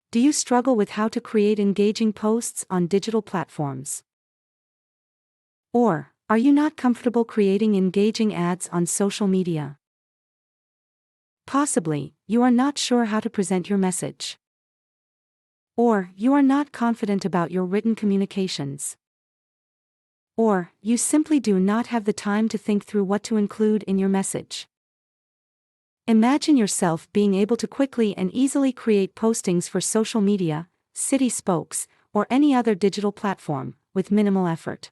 Do you struggle with how to create engaging posts on digital platforms? Or, are you not comfortable creating engaging ads on social media? Possibly, you are not sure how to present your message. Or, you are not confident about your written communications. Or, you simply do not have the time to think through what to include in your message. Imagine yourself being able to quickly and easily create postings for social media, City Spokes, or any other digital platform, with minimal effort.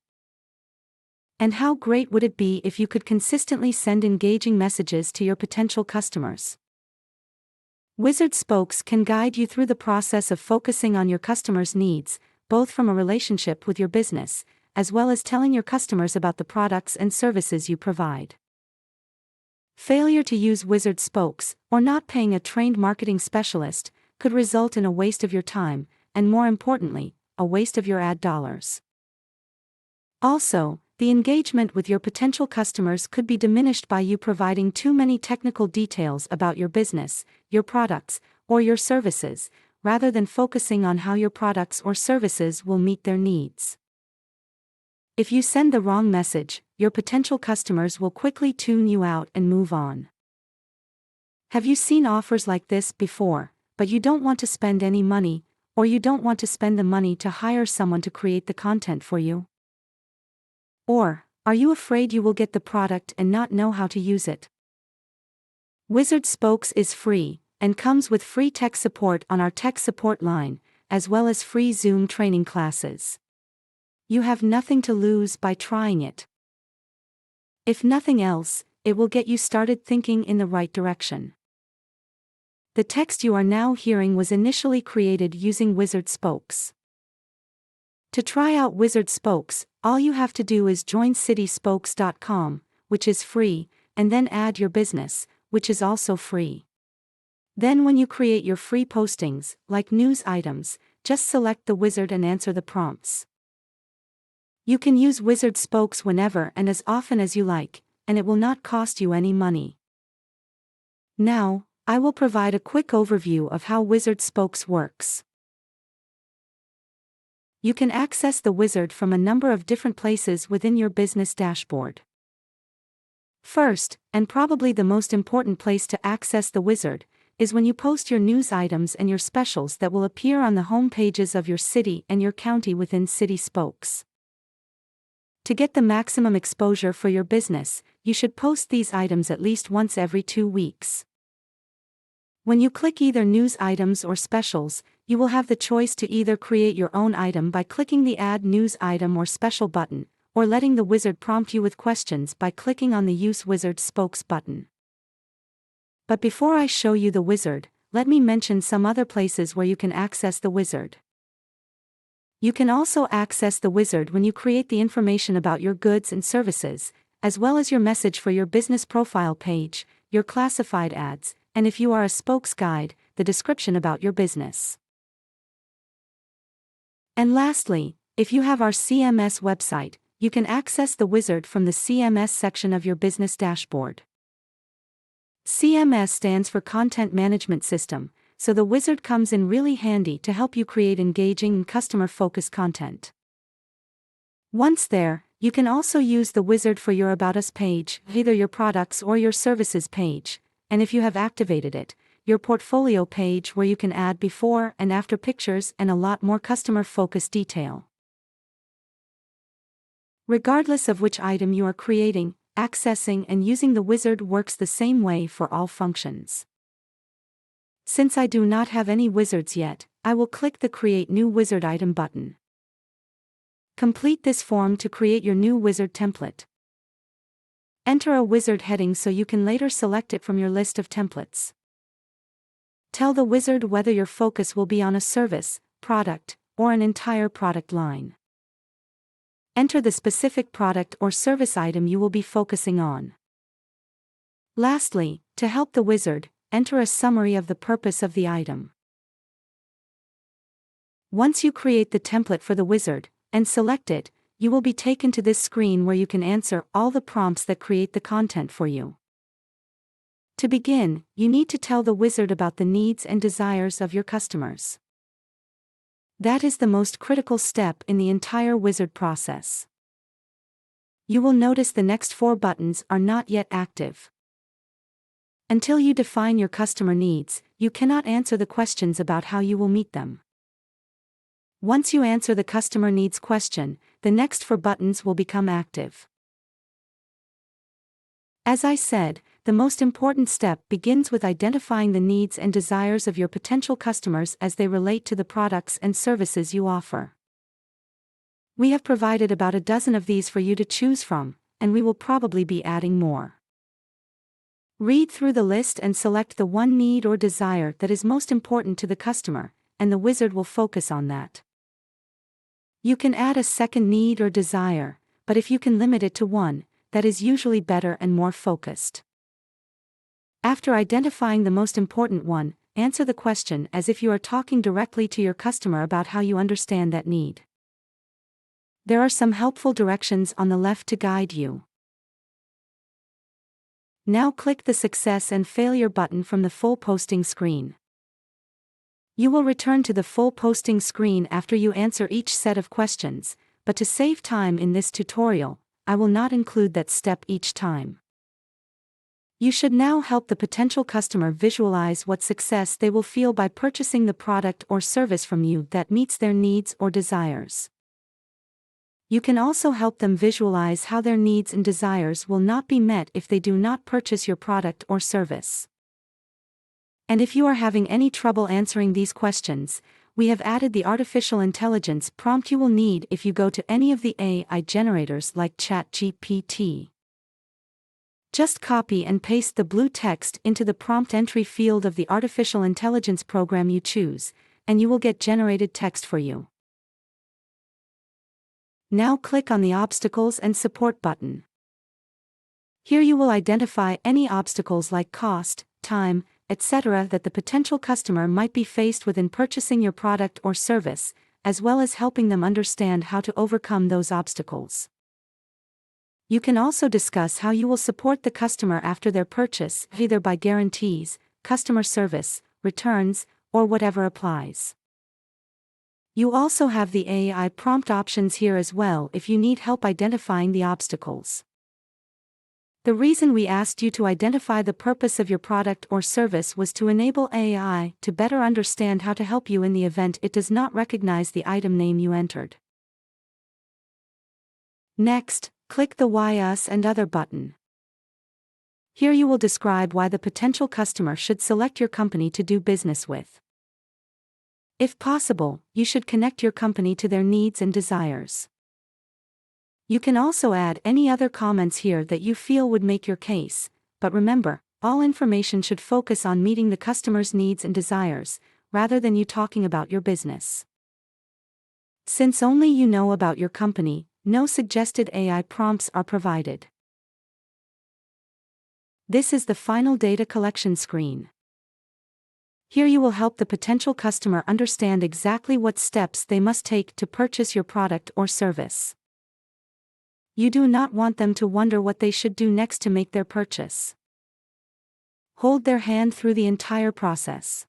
And how great would it be if you could consistently send engaging messages to your potential customers? WizardSpokes can guide you through the process of focusing on your customers' needs, both from a relationship with your business, as well as telling your customers about the products and services you provide. Failure to use WizardSpokes, or not paying a trained marketing specialist, could result in a waste of your time, and more importantly, a waste of your ad dollars. Also, the engagement with your potential customers could be diminished by you providing too many technical details about your business, your products, or your services, rather than focusing on how your products or services will meet their needs. If you send the wrong message, your potential customers will quickly tune you out and move on. Have you seen offers like this before, but you don't want to spend any money, or you don't want to spend the money to hire someone to create the content for you? Or, are you afraid you will get the product and not know how to use it? WizardSpokes is free, and comes with free tech support on our tech support line, as well as free Zoom training classes. You have nothing to lose by trying it. If nothing else, it will get you started thinking in the right direction. The text you are now hearing was initially created using WizardSpokes. To try out WizardSpokes, all you have to do is join cityspokes.com, which is free, and then add your business, which is also free. Then when you create your free postings, like news items, just select the wizard and answer the prompts. You can use WizardSpokes whenever and as often as you like, and it will not cost you any money. Now, I will provide a quick overview of how WizardSpokes works. You can access the wizard from a number of different places within your business dashboard. First, and probably the most important place to access the wizard, is when you post your news items and your specials that will appear on the home pages of your city and your county within City Spokes. To get the maximum exposure for your business, you should post these items at least once every 2 weeks. When you click either news items or specials, you will have the choice to either create your own item by clicking the Add News Item or Special button, or letting the wizard prompt you with questions by clicking on the Use WizardSpokes button. But before I show you the wizard, let me mention some other places where you can access the wizard. You can also access the wizard when you create the information about your goods and services, as well as your message for your business profile page, your classified ads, and if you are a spokes guide, the description about your business. And lastly, if you have our CMS website, you can access the wizard from the CMS section of your business dashboard. CMS stands for Content Management System, so the wizard comes in really handy to help you create engaging and customer-focused content. Once there, you can also use the wizard for your About Us page, either your products or your services page, and if you have activated it, your portfolio page where you can add before and after pictures and a lot more customer-focused detail. Regardless of which item you are creating, accessing and using the wizard works the same way for all functions. Since I do not have any wizards yet, I will click the Create New Wizard Item button. Complete this form to create your new wizard template. Enter a wizard heading so you can later select it from your list of templates. Tell the wizard whether your focus will be on a service, product, or an entire product line. Enter the specific product or service item you will be focusing on. Lastly, to help the wizard, enter a summary of the purpose of the item. Once you create the template for the wizard, and select it, you will be taken to this screen where you can answer all the prompts that create the content for you. To begin, you need to tell the wizard about the needs and desires of your customers. That is the most critical step in the entire wizard process. You will notice the next 4 buttons are not yet active. Until you define your customer needs, you cannot answer the questions about how you will meet them. Once you answer the customer needs question, the next 4 buttons will become active. As I said, the most important step begins with identifying the needs and desires of your potential customers as they relate to the products and services you offer. We have provided about a dozen of these for you to choose from, and we will probably be adding more. Read through the list and select the one need or desire that is most important to the customer, and the wizard will focus on that. You can add a second need or desire, but if you can limit it to one, that is usually better and more focused. After identifying the most important one, answer the question as if you are talking directly to your customer about how you understand that need. There are some helpful directions on the left to guide you. Now click the Success and Failure button from the full posting screen. You will return to the full posting screen after you answer each set of questions, but to save time in this tutorial, I will not include that step each time. You should now help the potential customer visualize what success they will feel by purchasing the product or service from you that meets their needs or desires. You can also help them visualize how their needs and desires will not be met if they do not purchase your product or service. And if you are having any trouble answering these questions, we have added the artificial intelligence prompt you will need if you go to any of the AI generators like ChatGPT. Just copy and paste the blue text into the prompt entry field of the artificial intelligence program you choose, and you will get generated text for you. Now click on the Obstacles and Support button. Here you will identify any obstacles like cost, time, etc. that the potential customer might be faced with in purchasing your product or service, as well as helping them understand how to overcome those obstacles. You can also discuss how you will support the customer after their purchase, either by guarantees, customer service, returns, or whatever applies. You also have the AI prompt options here as well if you need help identifying the obstacles. The reason we asked you to identify the purpose of your product or service was to enable AI to better understand how to help you in the event it does not recognize the item name you entered. Next, click the Why Us and Other button. Here you will describe why the potential customer should select your company to do business with. If possible, you should connect your company to their needs and desires. You can also add any other comments here that you feel would make your case, but remember, all information should focus on meeting the customer's needs and desires, rather than you talking about your business. Since only you know about your company, no suggested AI prompts are provided. This is the final data collection screen. Here you will help the potential customer understand exactly what steps they must take to purchase your product or service. You do not want them to wonder what they should do next to make their purchase. Hold their hand through the entire process.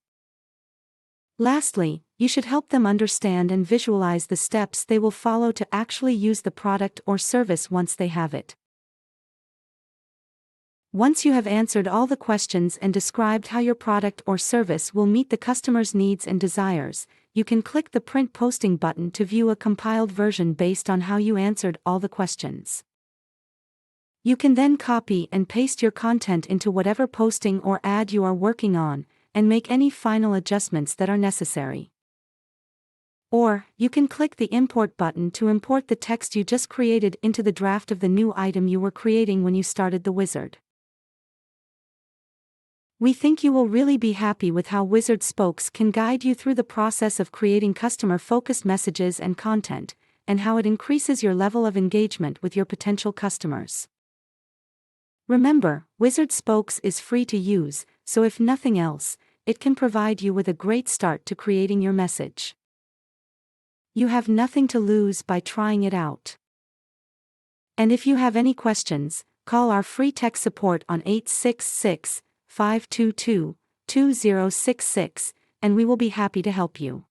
Lastly, you should help them understand and visualize the steps they will follow to actually use the product or service once they have it. Once you have answered all the questions and described how your product or service will meet the customer's needs and desires, you can click the Print Posting button to view a compiled version based on how you answered all the questions. You can then copy and paste your content into whatever posting or ad you are working on, and make any final adjustments that are necessary. Or, you can click the Import button to import the text you just created into the draft of the new item you were creating when you started the wizard. We think you will really be happy with how WizardSpokes can guide you through the process of creating customer-focused messages and content, and how it increases your level of engagement with your potential customers. Remember, WizardSpokes is free to use, so if nothing else, it can provide you with a great start to creating your message. You have nothing to lose by trying it out. And if you have any questions, call our free tech support on 866-522-2066, and we will be happy to help you.